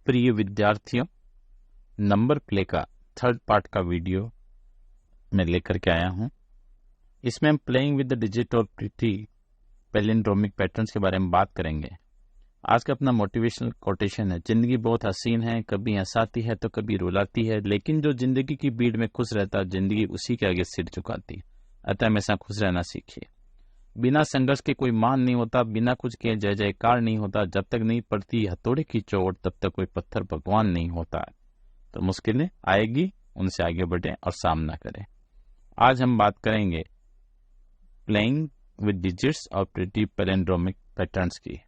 प्रिय विद्यार्थियों, number play का थर्ड पार्ट का वीडियो मैं लेकर के आया हूं। इसमें हम प्लेइंग विद द डिजिट और प्रिटी पैलिंड्रोमिक पैटर्न्स के बारे में बात करेंगे। आज का अपना मोटिवेशनल कोटेशन है, जिंदगी बहुत हसीन है, कभी हंसाती है तो कभी रुलाती है, लेकिन जो जिंदगी की भीड़ में खुश रहता है जिंदगी उसी के आगे सिर झुकाती है। अतः हमेशा खुश रहना सीखिए। बिना संघर्ष के कोई मान नहीं होता, बिना कुछ के जय जयकार नहीं होता, जब तक नहीं पड़ती हथौड़े की चोट तब तक कोई पत्थर भगवान नहीं होता। तो मुश्किलें आएगी, उनसे आगे बढ़े और सामना करें। आज हम बात करेंगे प्लेइंग विद डिजिट्स और प्रिटी पैलिंड्रोमिक पैटर्न्स की।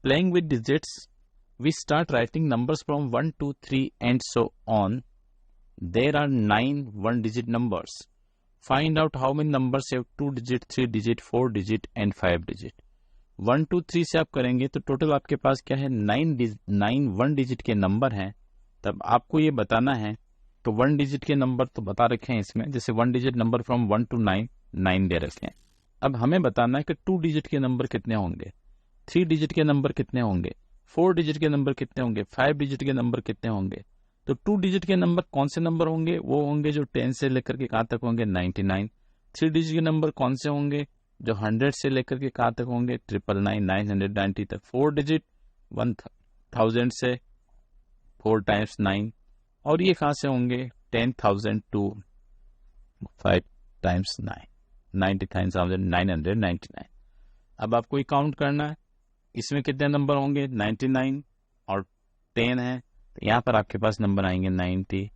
Playing with digits, we start writing numbers from 1 2 3 and so on. There are 9 one-digit numbers. Find out how many numbers have 2 digit, 3 digit, 4 digit and 5 digit. 1 2 3 से आप करेंगे तो total आपके पास क्या है, 9 one digit के number हैं। तब आपको ये बताना है, तो 1 डिजिट के नंबर तो बता रखे हैं इसमें, जैसे 1 डिजिट नंबर फ्रॉम 1 to 9 दे रखे हैं। अब हमें बताना है कि 2 डिजिट के नंबर कितने होंगे, 3 डिजिट के नंबर कितने होंगे, 4 डिजिट के नंबर कितने होंगे, 5 डिजिट के नंबर कितने होंगे। तो 2 डिजिट के नंबर कौन से नंबर होंगे, वो होंगे जो 10 से लेकर के कहाँ तक होंगे, 99। 3 डिजिट के नंबर कौन से होंगे, जो 100 से लेकर के कहाँ तक होंगे, 999, 990 तक। 4 डिजिट 1000 से 4 times 9, और ये कहाँ से होंगे, 10,000 to 5 times 9, 99,999। अब आपको ये काउंट करना है, इसमें कितने नंबर होंगे, 99 और 10 है, तो यहाँ पर आपके पास नंबर आएंगे 90।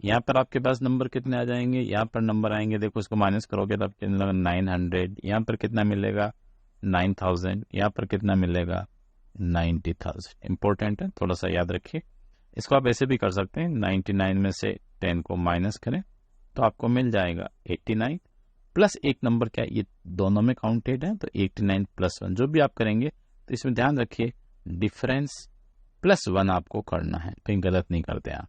यहाँ पर आपके पास नंबर कितने आ जाएंगे, यहाँ पर नंबर आएंगे, देखो इसको माइनस करोगे तो आपके 900। यहाँ पर कितना मिलेगा, 9000। यहाँ पर कितना मिलेगा, 90,000। इंपॉर्टेंट है, थोड़ा सा याद रखिए। इसको आप ऐसे भी कर सकते हैं, 99 में से 10 को माइनस करें तो आपको मिल जाएगा 89 प्लस एक नंबर, क्या ये दोनों में काउंटेड है, तो 89 + 1 जो भी आप करेंगे, तो इसमें ध्यान रखिए डिफरेंस +1 आपको करना है, कहीं गलत नहीं करते आप।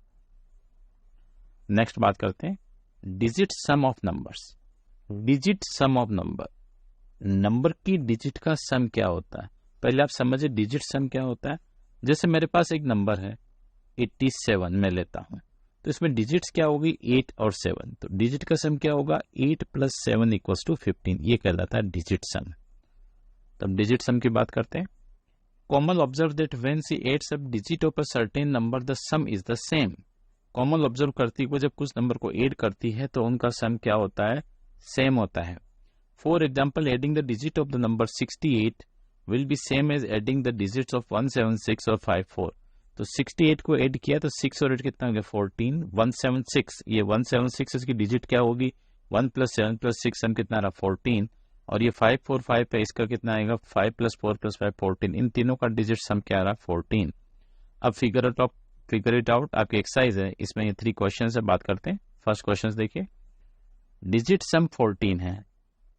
नेक्स्ट बात करते हैं digit some of numbers. Digit some of number, number की डिजिट का सम क्या होता है, पहले आप समझिए डिजिट सम क्या होता है। जैसे मेरे पास एक नंबर है 87 मैं लेता हूं, तो इसमें डिजिट्स क्या होगी, 8 और 7, तो डिजिट का सम क्या होगा, 8 + 7 = 15। ये कहलाता है डिजिट सम। तब डिजिट सम की बात करते हैं। Komal observed that when she adds up digit of a certain number, the sum is the same. Komal observe करती है, जब कुछ नंबर को ऐड करती है तो उनका सम क्या होता है, सेम होता है। For example, adding the digit of the number 68 will be same as adding the digits of 176 और 54। तो 68 को ऐड किया तो 6 और 8 कितना हो गया, 14। 176, ये 176 इसकी डिजिट क्या होगी, 1 + 7 + 6 सम कितना रहा, 14। और ये 545 है, इसका कितना आएगा, 5 + 4 + 5 14। इन तीनों का डिजिट सम क्या आ रहा, 14। अब फिगर इट आउट आपकी एक्सरसाइज है, इसमें ये 3 क्वेश्चन से बात करते हैं। फर्स्ट क्वेश्चन देखिए, डिजिट सम 14 है,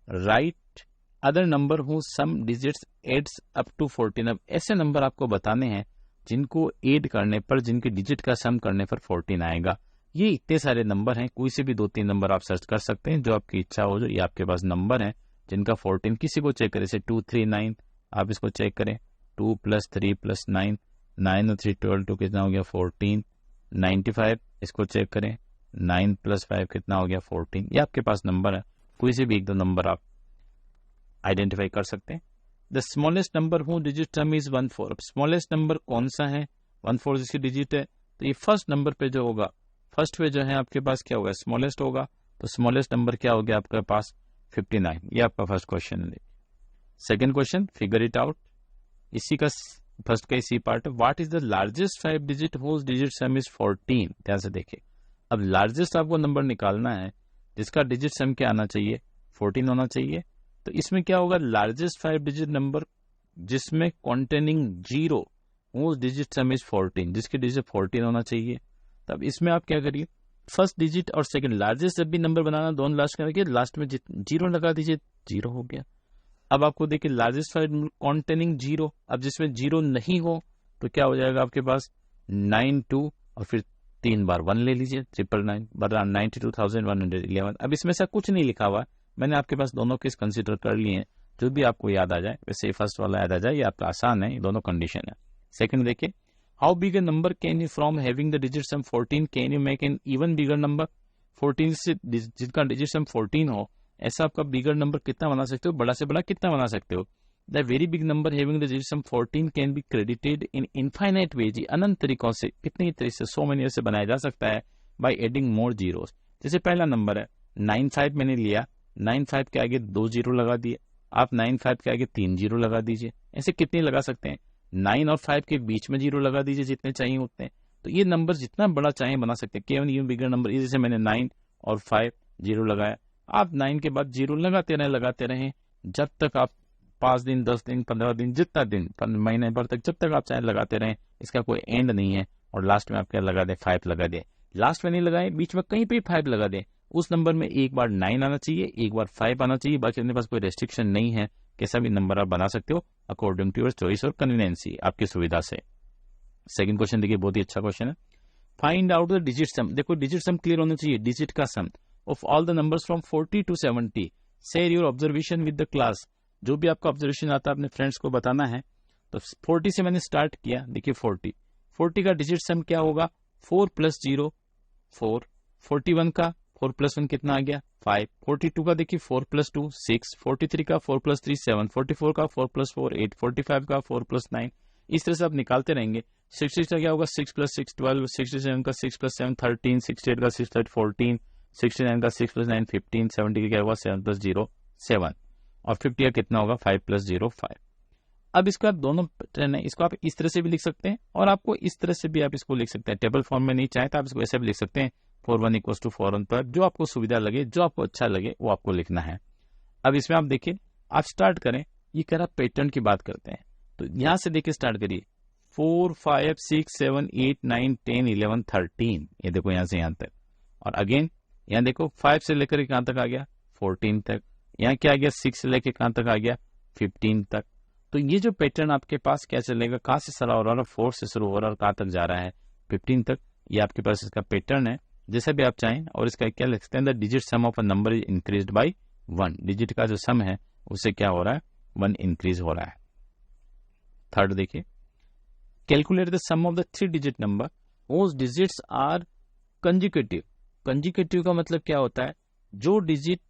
right other number who sum digits adds up to 14। अब ऐसे नंबर आपको बताने हैं जिनको एड करने पर, जिनके डिजिट का सम करने पर 14 आएगा। ये इतने सारे नंबर हैं, कोई से भी 2-3 नंबर आप सर्च कर सकते हैं जो आपकी इच्छा हो, जो ये आपके पास नंबर है जिनका 14। किसी को चेक करें, जैसे 239, आप इसको चेक करें, 2 + 3 + 9, 9 और 3 12, तो कितना हो गया, 14। 95, इसको चेक करें, 9 + 5 कितना हो गया, 14। ये आपके पास नंबर है, कोई से भी 1-2 नंबर आप आइडेंटिफाई कर सकते हैं। The smallest number who digit sum is 14। अब स्मॉलेस्ट नंबर कौन सा है, 14 जिसकी डिजिट है, तो ये फर्स्ट नंबर पे जो होगा, फर्स्ट पे जो है आपके पास क्या होगा, स्मॉलेस्ट होगा। तो स्मॉलेस्ट नंबर क्या हो गया आपके पास, 59। ये आपका फर्स्ट क्वेश्चन है। Second question, figure it out, इसी का फर्स्ट का इसी पार्ट है। What is the largest 5 digit whose digit sum is 14। ध्यान से देखिए, अब लार्जेस्ट आपको नंबर निकालना है जिसका डिजिट सम क्या आना चाहिए, 14 होना चाहिए। तो इसमें क्या होगा, लार्जेस्ट 5 डिजिट नंबर जिसमें containing 0 whose digit sum is 14, जिसकी डिजिट 14 होना चाहिए। तब इसमें आप क्या करिए, फर्स्ट डिजिट और सेकंड लार्जेस्ट जब भी नंबर बनाना, दोनों लास्ट करके लास्ट में 0 लगा दीजिए, 0 हो गया। अब आपको देखिए लार्जेस्ट फाइल कॉन्टेनिंग 0, अब जिसमें 0 नहीं हो तो क्या हो जाएगा आपके पास, 92 और फिर 3 बार 1 ले लीजिए, 999 बराबर 92,111। अब इसमें से कुछ नहीं लिखा हुआ, मैंने आपके पास दोनों केस कंसिडर कर लिए हैं, जो भी आपको याद आ जाए। वैसे फर्स्ट वाला याद आ जाए, ये आपका आसान है, ये दोनों कंडीशन है। सेकंड देखिए, how big A number can you from having the digit sum 14 can you make an even bigger number? 14 से जिसका डिजिट सम 14 हो, ऐसा आपका बिगर नंबर कितना बना सकते हो, बड़ा से बड़ा कितना बना सकते हो? The very big number having the digit sum 14 can be credited in infinite way, जी अनंत तरीकों से, कितनी तरीके से, सो मेनी से बनाया जा सकता है बाय एडिंग मोर जीरोस। जैसे पहला नंबर है 95 मैंने लिया, 95 के आगे 2 जीरो लगा दिए, आप 95 के आगे 3 जीरो लगा दीजिए। ऐसे कितने लगा सकते हैं? 9 और 5 के बीच में जीरो लगा दीजिए, जितने चाहिए उतने। तो ये नंबर जितना बड़ा चाहे बना सकते हैं, केवल ये बिगर नंबर। जैसे मैंने 9 और 5 जीरो लगाया, आप 9 के बाद जीरो लगाते रहें जब तक आप 5 दिन, 10 दिन, 15 दिन, जितना दिन, महीने भर तक, जब तक आप चाहे लगाते रहें, इसका कोई एंड नहीं है। और लास्ट में आप क्या लगा दें? 5 लगा दें। लास्ट में नहीं लगाए, बीच में कहीं पे 5 लगा दें। उस नंबर में एक बार 9 आना चाहिए, एक बार 5 आना चाहिए, बाकी अपने पास कोई रेस्ट्रिक्शन नहीं है, कैसा भी नंबर आप बना सकते हो अकॉर्डिंग टू योर चॉइस और कन्वीनियंसी, आपकी सुविधा से। सेकंड क्वेश्चन देखिए, बहुत ही अच्छा क्वेश्चन है। Find out the digit sum. देखो डिजिट सम क्लियर होना चाहिए, डिजिट का sum of all the numbers from 40 to 70। Share your observation with the class. जो भी आपका ऑब्जर्वेशन आता है अपने फ्रेंड्स को बताना है। तो 40 से मैंने स्टार्ट किया, देखिए 40 का डिजिट सम क्या होगा? 4 + 0 4, 41 का 4 + 1 कितना आ गया? 5, 42 का देखिए 4 + 2 6, 43 का 4 + 3 7, 44 का 4 + 4 8, 45 का 4 + 9। इस तरह से आप निकालते रहेंगे। 66 का क्या होगा? 6 + 6 12, 67 का 6 + 7 13, 68 का 6 + 14, 69 का 6 + 9 15, 70 का क्या होगा? 7 + 0 7, और 50 का कितना होगा? 5 + 0 5। अब इसका दोनों पैटर्न है, इसको आप इस तरह से भी लिख सकते हैं और आपको इस तरह से भी आप इसको लिख सकते हैं। टेबल फॉर्म में नहीं चाहे तो आप इसको ऐसे भी लिख सकते हैं, 41 = 41 पर। जो आपको सुविधा लगे, जो आपको अच्छा लगे, वो आपको लिखना है। अब इसमें आप देखिए, आप स्टार्ट करें, ये कह रहा पैटर्न की बात करते हैं, तो यहां से देखिए स्टार्ट करिए। 4 5 6 7 8 9 10 11 13, ये देखो यहां से यहां तक। और अगेन यहाँ देखो 5 से लेकर कहां तक आ गया? 14 तक। यहाँ क्या आ गया? 6 से लेकर कहां तक आ गया? 15 तक। तो ये जो पैटर्न आपके पास क्या चलेगा, कहां से शुरू हो रहा है? 4 से शुरू हो रहा है और कहां तक जा रहा है? 15 तक। ये आपके पास इसका पैटर्न है, जैसा भी आप चाहें। और इसका क्या लिखते हैं? The digit some of a number is increased by 1। Digit का जो सम है उससे क्या हो रहा है? 1 इंक्रीज हो रहा है। थर्ड देखिए, calculate the sum of the 3 digit number whose digits are consecutive. Consecutive का मतलब क्या होता है? जो डिजिट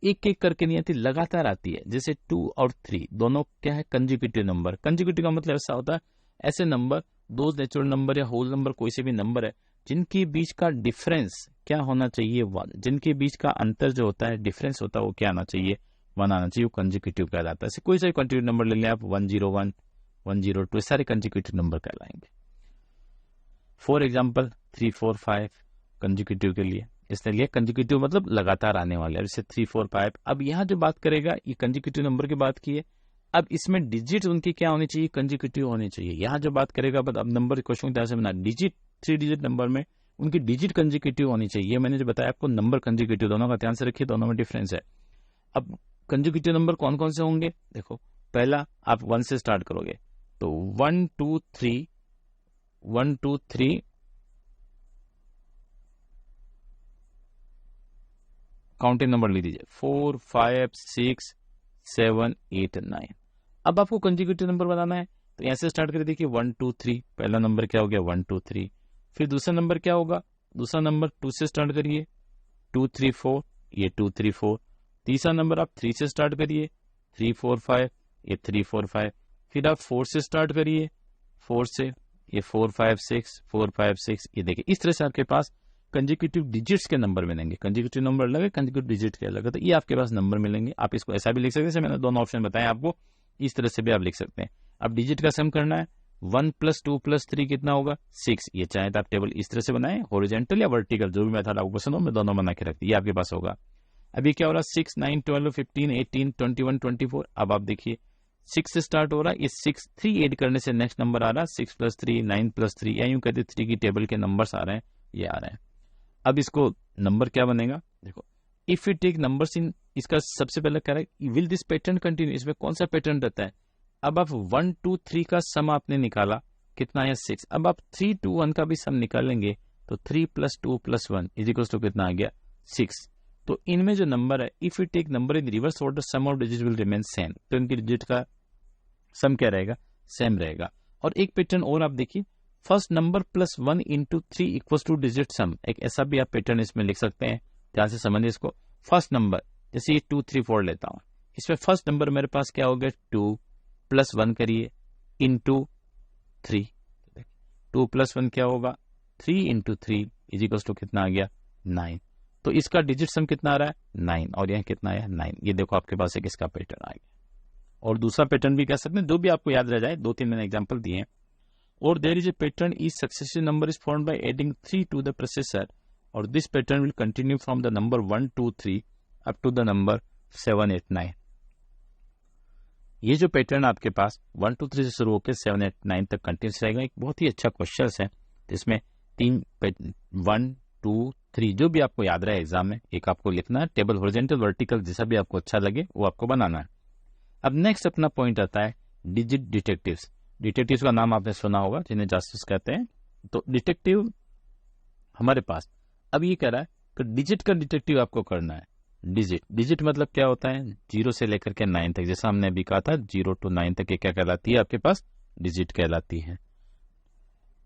एक एक करके नहीं आती, लगातार आती है। जैसे 2 और 3 दोनों क्या है? Consecutive number. कंजिक्यूटिव का मतलब ऐसा होता है, ऐसे नंबर, दो नेचुरल नंबर या होल नंबर, कोई से भी नंबर है, जिनके बीच का डिफरेंस क्या होना चाहिए? 1। जिनके बीच का अंतर जो होता है, डिफरेंस होता है, वो क्या आना चाहिए? 1 आना चाहिए। वो कंजिक्यूटिव कहलाता है। कोई सा भी कंटिन्यूटिव नंबर ले लें आप, 101 102, सारे कंजिक्यूटिव नंबर कहलाएंगे। फॉर एग्जाम्पल 3 4 5 कंजिक्यूटिव के लिए, इसलिए कंजिक्यूटिव मतलब लगातार आने वाले। जैसे 3 4 5। अब यहाँ जो बात करेगा, ये कंजिक्यूटिव नंबर की बात की है। अब इसमें डिजिट उनकी क्या होनी चाहिए? कंजिक्यूटिव होनी चाहिए। यहाँ जो बात करेगा, अब नंबर क्वेश्चन ध्यान से बना, डिजिट 3 डिजिट नंबर में उनकी डिजिट कंजिक्यूटिव होनी चाहिए। मैंने जो बताया आपको, नंबर कंजिक्यूटिव, दोनों का ध्यान से रखिए, दोनों में डिफरेंस है। अब कंजिक्यूटिव नंबर कौन कौन से होंगे? देखो, पहला आप 1 से स्टार्ट करोगे तो 1 2 3 1 2 3 काउंटिंग नंबर ले लीजिए, 4 5 6 7 8 9। अब आपको कंजिक्यूटिव नंबर बनाना है, तो यहां से स्टार्ट कर देखिए 1 2 3। पहला नंबर क्या हो गया? 1 2 3। फिर दूसरा नंबर क्या होगा? दूसरा नंबर 2 से स्टार्ट करिए, 2 3 4, ये 2 3 4। तीसरा नंबर आप 3 से स्टार्ट करिए, 3 4 5, ये 3 4 5। फिर आप 4 से स्टार्ट करिए, 4 से, ये 4 5 6 4 5 6। ये देखिए, इस तरह से आपके पास कंजिक्यूटिव डिजिट्स के नंबर मिलेंगे। कंजिक्यूटिव नंबर अलग है, कंजिक्यूटिव डिजिट के अलग है। तो ये आपके पास नंबर मिलेंगे। आप इसको ऐसा भी लिख सकते हैं, जैसे मैंने दोनों ऑप्शन बताए आपको, इस तरह से भी आप लिख सकते हैं। अब डिजिट का सम करना है, 1 + 2 + 3 कितना होगा? 6। ये चाहे तो आप टेबल इस तरह से बनाए, हॉरिजॉन्टल या वर्टिकल, जो भी मेथड आपको पसंद हो, मैं दोनों बना के रखती है, ये आपके पास होगा। अभी क्या हो रहा है? 6 9 12 15 18 21 24। अब आप देखिए 6 से स्टार्ट हो रहा है, ये 6 3 ऐड करने से नेक्स्ट नंबर आ रहा है 6 + 3 9 + 3, या यूं कहते 3 की टेबल के नंबर्स आ रहे हैं, ये आ रहे हैं। अब इसको नंबर क्या बनेगा? देखो, if you take numbers in, इसका सबसे पहले कह रहा है विल दिस पैटर्न कंटिन्यू, इसमें कौन सा पैटर्न रहता है? अब आप 1 2 3 का सम आपने निकाला, कितना है? 6। अब आप 3 2 1 का भी सम निकालेंगे तो 3 + 2 + 1 = कितना आ गया? 6। तो इनमें जो नंबर है, if you take number in reverse order, sum of digit will remain same. तो इनकी डिजिट का सम क्या रहेगा? सेम रहेगा। और एक पैटर्न और आप देखिए, first number plus 1 into 3 equals two digit सम, एक ऐसा भी आप पैटर्न इसमें लिख सकते हैं। ध्यान से समझिए इसको। फर्स्ट नंबर जैसे ये 2 3 4 लेता हूं, इसमें फर्स्ट नंबर मेरे पास क्या हो गया 2 प्लस 1 करिए इंटू 3, 2 प्लस 1 क्या होगा 3 इंटू 3 इज इक्वल्स टू कितना आ गया 9। तो इसका डिजिट सम कितना आ रहा है 9 और यह कितना आया 9। ये देखो आपके पास एक इसका पैटर्न आ गया। और दूसरा पैटर्न भी कह सकते हैं, जो भी आपको याद रह जाए, 2-3 मैंने एग्जांपल दिए हैं। और there is a pattern is successive number is formed by adding 3 to the processor और this pattern will continue from the number 1 2 3 up to the number 7 8 9। ये जो पैटर्न आपके पास 1 2 3 से शुरू होकर 7 8 9 तक कंटिन्यूस रहेगा। एक बहुत ही अच्छा क्वेश्चन है, जिसमें 1 2 3 जो भी आपको याद रहे एग्जाम में, एक आपको लिखना है, टेबल हॉरिजॉन्टल वर्टिकल जैसा भी आपको अच्छा लगे वो आपको बनाना है। अब नेक्स्ट अपना पॉइंट आता है डिजिट डिटेक्टिव्स। डिटेक्टिव्स का नाम आपने सुना होगा, जिन्हें जासूस कहते हैं। तो डिटेक्टिव हमारे पास अब ये कह रहा है कि डिजिट का डिटेक्टिव आपको करना है। डिजिट मतलब क्या होता है 0 से लेकर के 9 तक, जैसा हमने अभी कहा था 0 to 9 तक ये क्या कहलाती है आपके पास डिजिट कहलाती है।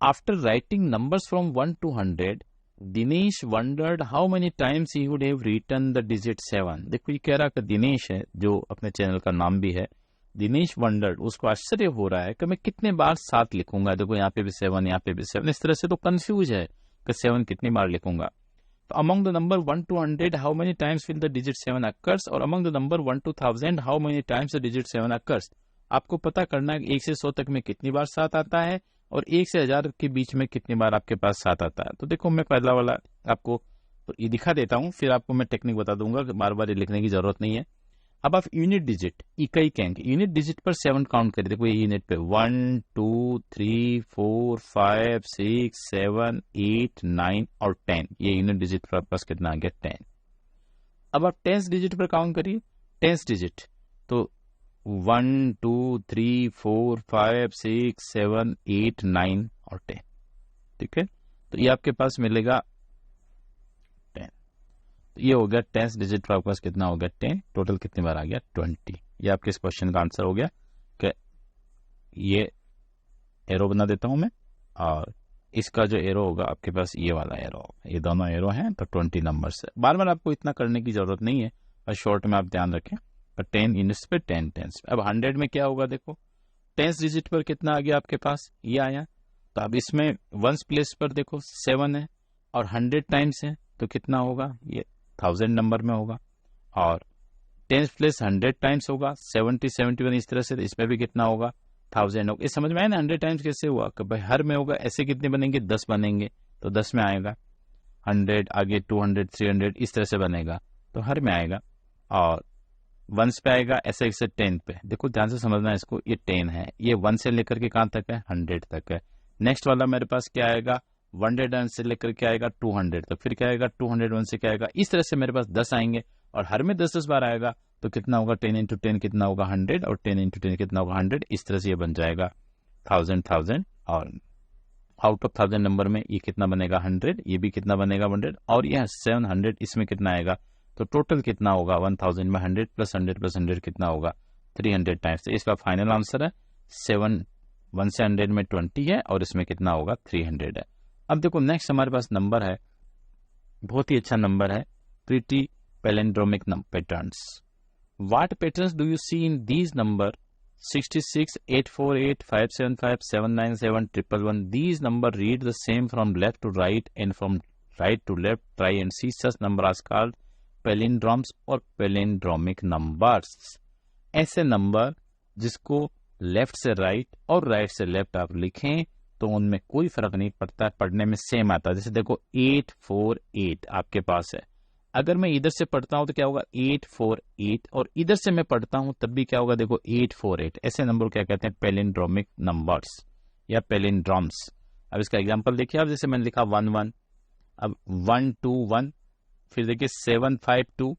After writing numbers from 1 to 100 Dinesh wondered how many times he would have written the digit 7। देखो ये कह रहा है कि दिनेश है, जो अपने चैनल का नाम भी है, दिनेश वंडर्ड, उसको आश्चर्य हो रहा है कि मैं कितने बार 7 लिखूंगा। देखो यहाँ पे भी 7, यहाँ पे भी 7, इस तरह से तो कंफ्यूज है कि 7 कितनी बार लिखूंगा। तो among the number 1 to 100 how many times will the digit 7 occurs, और among the number 1 to 1000 how many times the digit 7 occurs. आपको पता करना है 1 से 100 तक में कितनी बार 7 आता है और 1 से 1000 के बीच में कितनी बार आपके पास 7 आता है। तो देखो मैं पहला वाला आपको तो ये दिखा देता हूं, फिर आपको मैं टेक्निक बता दूंगा, बार बार ये लिखने की जरूरत नहीं है। अब आप यूनिट डिजिट इकाई कहेंगे, यूनिट डिजिट पर 7 काउंट करिए। देखो ये यूनिट पे 1 2 3 4 5 6 7 8 9 और 10, ये यूनिट डिजिट पर आपके पास कितना आ गया 10। अब आप 10th डिजिट पर काउंट करिए, 10th डिजिट तो 1 2 3 4 5 6 7 8 9 और 10, ठीक है। तो ये आपके पास मिलेगा 10। तो ये हो गया 10th डिजिट पर आपके पास कितना हो गया 10। टोटल कितनी बार आ गया 20। ये आपके इस क्वेश्चन का आंसर हो गया कि ये एरो बना देता हूं मैं, और इसका जो एरो होगा आपके पास ये वाला एरो होगा, ये दोनों एरो हैं तो 20 नंबर से। बार बार आपको इतना करने की जरूरत नहीं है, और शॉर्ट में आप ध्यान रखें। 10 यूनिट्स पे 10 टेंस। अब 100 में क्या होगा, देखो 10th डिजिट पर कितना आ गया आपके पास ये आया। तो अब इसमें 1s प्लेस पर देखो 7 है और 100 टाइम्स है तो कितना होगा ये 1000 नंबर में होगा, और 10th प्लेस 100 टाइम्स होगा 70 71 इस तरह से, तो इसमें भी कितना होगा 1000 होगा। ये समझ में आया ना 100 टाइम्स कैसे हुआ कि भाई हर में होगा। ऐसे कितने बनेंगे 10 बनेंगे तो 10 में आएगा, 100 आगे 200 300 इस तरह से बनेगा तो हर में आएगा, और 1s पे आएगा ऐसे ऐसे 10 पे। देखो ध्यान से समझना है इसको, ये 10 है, ये 1 से लेकर के कहां तक है 100 तक है। नेक्स्ट वाला मेरे पास क्या आएगा 100 से लेकर के आएगा 200 तक, फिर क्या आएगा 201 से क्या आएगा, इस तरह से मेरे पास 10 आएंगे और हर में 10 बार आएगा तो कितना होगा 10 into 10 कितना होगा 100, और 10 into 10 कितना होगा 100। इस तरह से ये बन जाएगा 1000, और आउट ऑफ 1000 नंबर में ये कितना बनेगा 100, ये भी कितना बनेगा 100, और यह 700 इसमें कितना आएगा। तो टोटल कितना होगा 1000 में 100 प्लस 100 प्लस 100 कितना होगा 300 टाइम्स। तो इसका फाइनल आंसर है 7। 1 से 100 में 20 है और इसमें कितना होगा 300 है। अब देखो नेक्स्ट हमारे पास नंबर है, बहुत ही अच्छा नंबर है, pretty palindromic patterns. What patterns do you see in these number 66 848 575 797 111? These number read the same from left to right and from right to left. Try and see such number as called पैलिंड्रोम्स और palindromic numbers. ऐसे number जिसको left से right और right से left आप लिखें तो उनमें कोई फर्क नहीं पड़ता, पढ़ने में सेम आता है। जैसे देखो 848 आपके पास है, अगर मैं इधर से पढ़ता हूं तो क्या होगा 848, और इधर से मैं पढ़ता हूं तब भी क्या होगा देखो 848। ऐसे नंबर क्या कहते हैं पैलिंड्रोमिक नंबर्स या पैलिंड्रोम्स। अब इसका एग्जांपल देखिए आप, जैसे मैंने लिखा 11, अब 121, फिर देखिए 752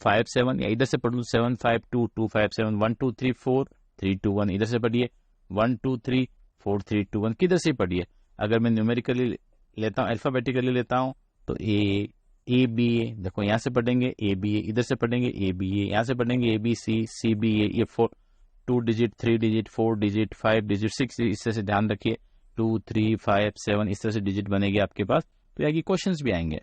57, या इधर से पढ़ लू 752 257 1 2 3 4 3 2 1, इधर से पढ़िए 1 2 3 4 3 2 1, किधर से पढ़िए। अगर मैं न्यूमेरिकली लेता हूँ अल्फाबेटिकली लेता हूँ तो ए बी ए, देखो यहाँ से पढ़ेंगे ए बी ए, इधर से पढ़ेंगे ए बी ए, यहाँ से पढ़ेंगे A B C C B ए, ये 4 2 digit, 3 digit, 4 digit, 5 digit, 6 digit, इस तरह से ध्यान रखिए। 2, 3, 5, 7 इस तरह से डिजिट बनेगी आपके पास, तो आगे क्वेश्चंस भी आएंगे।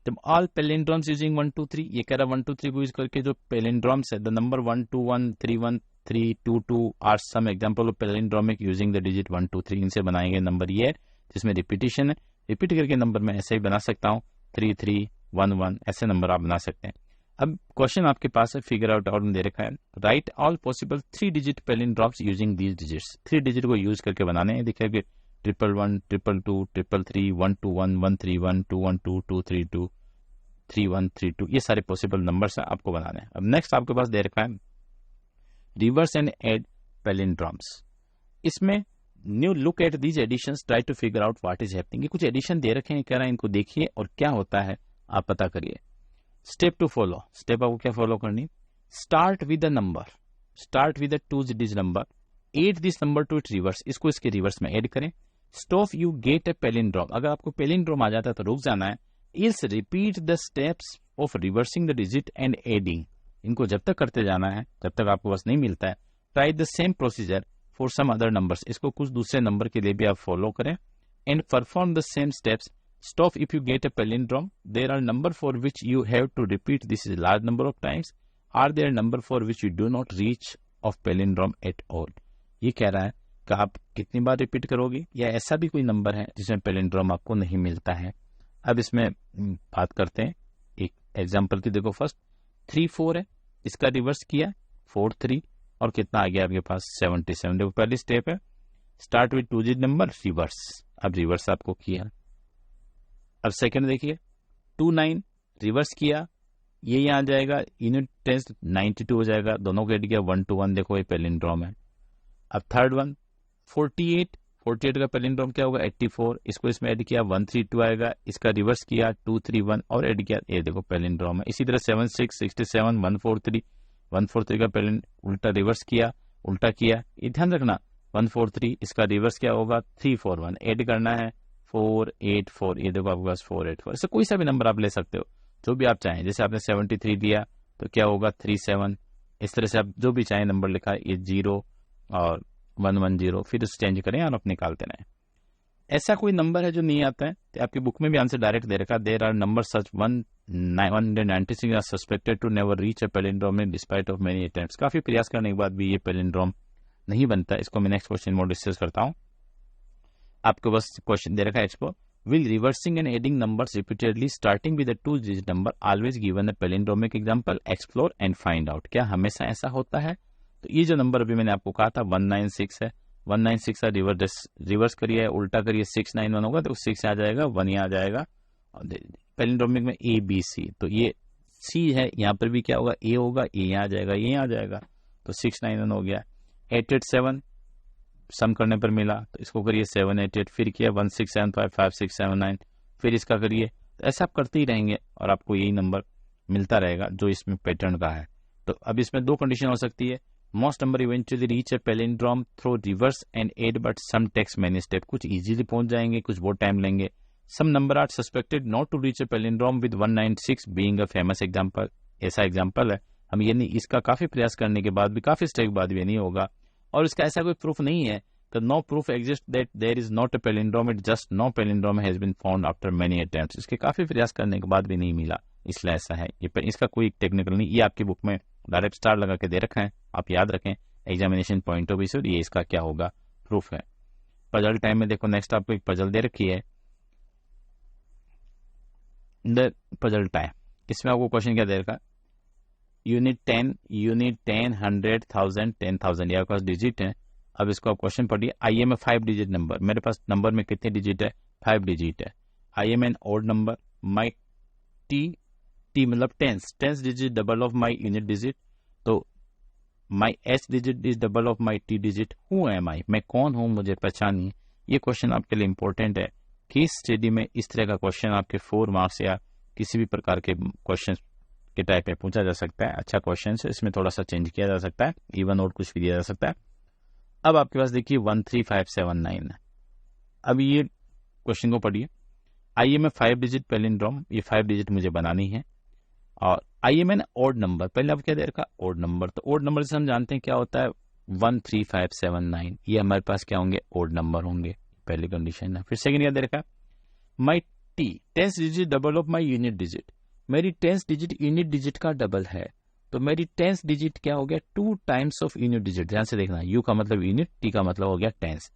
तो ऑल पैलिंड्रोम्स यूजिंग 1 2 3, ये कह रहा 1 2 3 को यूज करके जो पैलिंड्रोम्स है, the number 1 2 1 3 1 3 2 2 are some example of palindromic using the digit 1 2 3, इनसे बनाएंगे नंबर ये है जिसमें रिपीटिशन है। रिपीट करके नंबर मैं ऐसे ही बना सकता हूँ, 3 3 1 1, ऐसे नंबर आप बना सकते हैं। अब क्वेश्चन आपके पास है, फिगर आउट और दे रखा है, write all possible 3 digit palindromes using these digits, 3 digit को यूज करके बनाने हैं। देखिए 111 222 333 121 131 212 232 3132, ये सारे पॉसिबल नंबर्स हैं, आपको बनाने हैं। अब नेक्स्ट आपके पास दे रखा है रिवर्स एंड एड पैलिंड्रोम्स। इसमें new look at these additions, try to figure out what is happening. ये कुछ एडिशन दे रखे हैं, कह रहा है इनको देखिए और क्या होता है आप पता करिए। स्टेप टू फॉलो, स्टेप आपको क्या फॉलो करनी, start with the number, start with the 2 digit number, add this number to it reverse, इसको इसके रिवर्स में ऐड करें। Stop you get a palindrome, अगर आपको पैलिंड्रोम आ जाता है तो रुक जाना है। Ills repeat the steps of reversing the digit and adding, इनको जब तक करते जाना है जब तक आपको बस नहीं मिलता है। Try the same procedure for some other numbers, इसको कुछ दूसरे नंबर के लिए भी आप फॉलो करें। And perform the same steps. Stop if you get a palindrome. There are number for which you have to repeat this is a large number of times. Are there number for which you do not reach of palindrome at all? ये कह रहा है कि आप कितनी बार repeat करोगे, या ऐसा भी कोई नंबर है जिसमें पैलिंड्रोम आपको नहीं मिलता है। अब इसमें बात करते हैं एक एग्जांपल की। देखो फर्स्ट 3 4 है, इसका रिवर्स किया 4 3 और कितना आ गया आपके पास 77। देखो पहली स्टेप है start with 2 digit number reverse, अब रिवर्स आपको किया। अब सेकंड देखिए 2 9 रिवर्स किया, ये यहाँ आ जाएगा, यूनिट टेस्ट 92 हो जाएगा, दोनों को ऐड किया 1 2 1, देखो ये पैलिंड्रोम है। अब थर्ड वन 48 का पैलिंड्रोम क्या होगा 84, इसको इसमें ऐड किया 132 आएगा, इसका रिवर्स किया 2 3 1 और ऐड किया, ये देखो पैलिंड्रोम है। इसी तरह 76 67 143 का उल्टा रिवर्स किया, उल्टा किया, ये ध्यान रखना 143, इसका रिवर्स क्या होगा 341, ऐड करना है 484, ये देखो आपके पास 484। ऐसे कोई सा भी नंबर आप ले सकते हो जो भी आप चाहें, जैसे आपने 73 दिया तो क्या होगा 37, इस तरह से आप जो भी चाहें नंबर लिखा है, ये 0 और 110, फिर उसे चेंज करें और आप निकालते रहें। ऐसा कोई नंबर है जो नहीं आता है तो आपकी बुक में भी आंसर डायरेक्ट दे रखा, there are number such 196 are suspected to never reach a palindrome in despite of many attempts. काफी प्रयास करने के बाद भी ये पैलिंड्रोम नहीं बनता। इसको मैं नेक्स्ट क्वेश्चन में डिस्कस करता हूँ। आपके पास क्वेश्चन दे रखा है explore, will reversing and adding numbers repeatedly starting with 2 digit number always given a palindromic example, explore and find out. क्या हमेशा ऐसा होता है? तो ये जो नंबर अभी मैंने आपको कहा था 196 है, 196 का रिवर्स करिए, उल्टा करिए 691 होगा तो 6 आ जाएगा, 1 यहाँ आ जाएगा। पैलिंड्रोमिक में ए बी सी, तो ये सी है, यहाँ पर भी क्या होगा ए होगा, ए यहाँ आ जाएगा, ये यहाँ आ जाएगा, तो 691 हो गया। 887 सम करने पर मिला तो इसको करिए 788, फिर किया 1675 5679, फिर इसका करिए, तो ऐसा आप करते ही रहेंगे और आपको यही नंबर मिलता रहेगा जो इसमें पैटर्न का है। तो अब इसमें 2 कंडीशन हो सकती है, most number eventually reach a palindrome through reverse and add but some takes many step, कुछ इजीली पहुंच जाएंगे, कुछ बहुत टाइम लेंगे। Some number are suspected not to reach a palindrome with 196 being a famous example, ऐसा example है। हम ये नहीं, इसका काफी प्रयास करने के बाद भी, काफी स्टेप बाद भी नहीं होगा, और इसका ऐसा कोई प्रूफ नहीं है तो no proof exist that there is not a palindrome, it just no palindrome has been found after many attempts. इसके काफी प्रयास करने के बाद भी नहीं मिला, इसलिए ऐसा है। ये इसका कोई टेक्निकल नहीं, ये आपकी बुक में डायरेक्ट स्टार लगा के दे रखा है, आप याद रखें एग्जामिनेशन पॉइंट ऑफ व्यू से, ये इसका क्या होगा प्रूफ है। पजल टाइम में देखो नेक्स्ट आपको एक पजल दे रखी है, द पजल टाइम, इसमें आपको क्वेश्चन क्या दे रखा, यूनिट 10 100 1000 10,000, ये आपके पास डिजिट है। अब इसको आप क्वेश्चन पढ़िए, I am a 5 digit number, मेरे पास नंबर में कितने डिजिट है 5 डिजिट है। I am an odd number, my T मतलब tens digit double of my unit digit, तो my H digit is double of my T digit, who am I, मैं कौन हूं मुझे पहचानिए। ये क्वेश्चन आपके लिए इंपॉर्टेंट है। केस स्टडी में इस तरह का क्वेश्चन आपके 4 मार्क्स या किसी भी प्रकार के क्वेश्चन के टाइप में पूछा जा सकता है। अच्छा क्वेश्चन है, इसमें थोड़ा सा चेंज किया जा सकता है, इवन और कुछ भी दिया जा सकता है। अब आपके पास देखिए 13579 है। अब ये क्वेश्चन को पढ़िए, I am a 5 digit palindrome, ये 5 डिजिट मुझे बनानी है, और I am an odd number, पहले आप क्या दे रखा ऑड नंबर, तो ऑड नंबर से हम जानते हैं क्या होता है 13579, ये हमारे पास क्या होंगे, ओड नंबर होंगे, पहली कंडीशन है। फिर सेकंड क्या दे रखा है, my T 10th digit double of my unit digit, मेरी 10th डिजिट यूनिट डिजिट का डबल है, तो मेरी 10th डिजिट क्या हो गया, 2 टाइम्स ऑफ यूनिट डिजिट। ध्यान से देखना, यू का मतलब यूनिट, टी का मतलब हो गया 10th।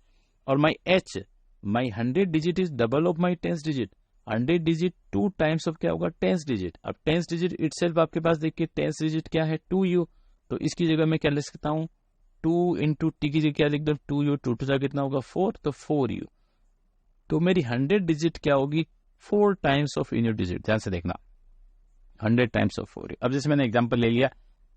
और my H, my 100 digit is double of my 10th digit, 100 digit 2 times of क्या होगा, 10th डिजिट। अब 10th डिजिट इटसेल्फ आपके पास देखिए 10th डिजिट क्या है, 2u, तो इसकी जगह मैं क्या लिख सकता हूँ, 2 इंटू टी की जगह क्या लिख दो, 2u, 2 टू कितना होगा 4, तो 4u। तो मेरी 100 डिजिट क्या होगी, 4 टाइम्स ऑफ यूनिट डिजिट। ध्यान से देखना, 100 टाइम्स ऑफ 4। अब जैसे मैंने एग्जांपल ले लिया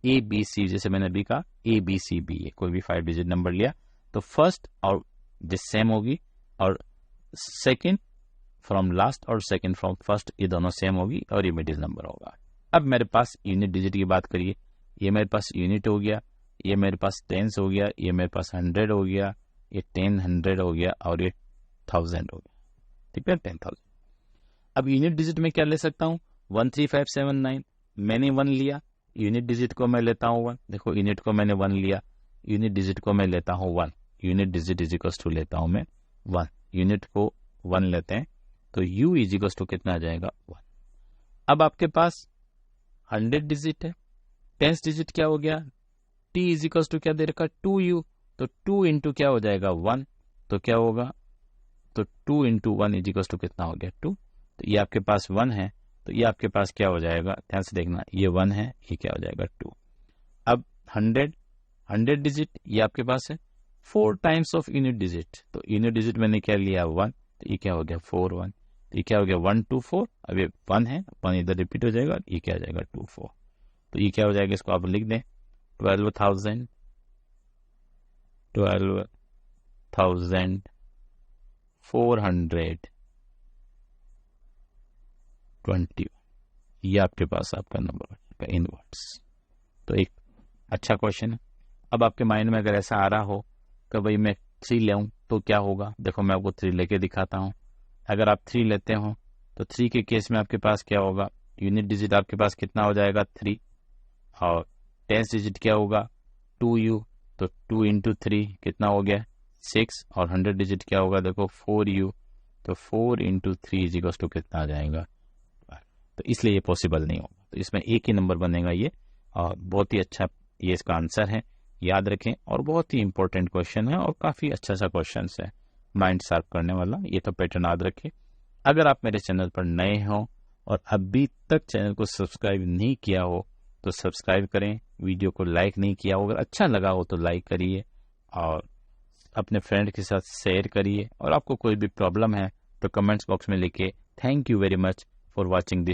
ए बी सी, जैसे मैंने अभी कहा ए बी सी बी, कोई भी 5 डिजिट नंबर लिया, तो फर्स्ट और जिस सेम होगी, और सेकंड फ्रॉम लास्ट और सेकंड फ्रॉम फर्स्ट, ये दोनों सेम होगी और ये मिडिल नंबर होगा। अब मेरे पास यूनिट डिजिट की बात करिए, ये मेरे पास यूनिट हो गया, ये मेरे पास टेंस हो गया, ये मेरे पास 100 हो गया, ये 10 100 हो गया, और ये 1000 हो गया, ठीक है, 10,000। अब यूनिट डिजिट में क्या ले सकता हूँ, 13579, मैंने 1 लिया, यूनिट डिजिट को मैं लेता हूँ 1, देखो यूनिट को मैंने 1 लिया, यूनिट डिजिट को मैं लेता हूँ 1, unit digit is equals to लेता हूँ मैं 1, यूनिट को 1 लेते हैं, तो u इज इक्वल्स टू कितना आ जाएगा 1। अब आपके पास 100 डिजिट है, 10th डिजिट क्या हो गया, t इज इक्वल्स टू क्या दे रखा 2u, तो 2 इंटू क्या हो जाएगा 1, तो क्या होगा, तो 2 इंटू 1 इज इक्वल्स टू कितना हो गया 2, तो ये आपके पास 1 है, तो ये आपके पास क्या हो जाएगा, ध्यान से देखना, ये 1 है, ये क्या हो जाएगा 2। अब 100 डिजिट ये आपके पास है, 4 टाइम्स ऑफ यूनिट डिजिट, तो यूनिट डिजिट मैंने क्या लिया 1, तो ये क्या हो गया 4 1, तो ये क्या हो गया 1 2 4, अब ये 1 है, 1 इधर रिपीट हो जाएगा, ये क्या हो जाएगा 2 4, तो ये क्या हो जाएगा, इसको आप लिख दें 12,420, ये आपके पास आपका नंबर इन वर्ड्स। तो एक अच्छा क्वेश्चन है। अब आपके माइंड में अगर ऐसा आ रहा हो कि भाई मैं 3 ले आऊं तो क्या होगा, देखो मैं आपको 3 लेके दिखाता हूं। अगर आप 3 लेते हो तो 3 के केस में आपके पास क्या होगा, यूनिट डिजिट आपके पास कितना हो जाएगा 3, और 10th डिजिट क्या होगा 2u, तो 2 इंटू 3 कितना हो गया 6, और 100 डिजिट क्या होगा देखो 4u, तो 4 इंटू 3 इज इक्वल टू कितना आ जाएगा, तो इसलिए ये पॉसिबल नहीं होगा, तो इसमें एक ही नंबर बनेगा ये, और बहुत ही अच्छा ये इसका आंसर है, याद रखें। और बहुत ही इंपॉर्टेंट क्वेश्चन है और काफ़ी अच्छा सा क्वेश्चन है, माइंड शार्प करने वाला, ये तो पैटर्न याद रखें। अगर आप मेरे चैनल पर नए हो और अभी तक चैनल को सब्सक्राइब नहीं किया हो तो सब्सक्राइब करें, वीडियो को लाइक नहीं किया हो, अगर अच्छा लगा हो तो लाइक करिए और अपने फ्रेंड के साथ शेयर करिए, और आपको कोई भी प्रॉब्लम है तो कमेंट्स बॉक्स में लिखिए। Thank you very much for watching this.